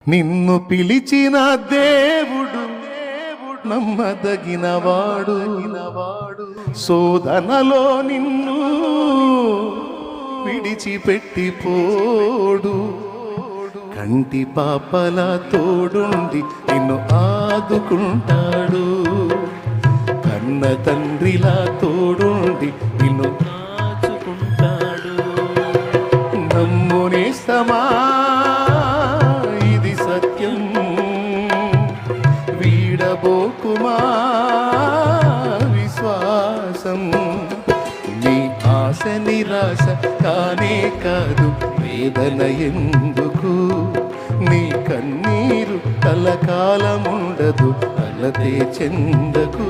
నిన్ను పిలిచిన దేవుడు నమ్మదగినవాడు, శోధనలో నిన్ను విడిచిపెట్టిపోడు. కంటి పాపల తోడుండి నిన్ను ఆదుకుంటాడు, కన్న తండ్రిలా తోడుండి నిన్ను కాచుకుంటాడు. నమ్మునేస్తమా ఇది సత్యం, వీడబోకుమా విశ్వాసం. నీ ఆశ నిరాశ కానే కాదు, వేదన ఎందుకు? నీ కన్నీరు కలకాలముండదు, కలతే చెందకు.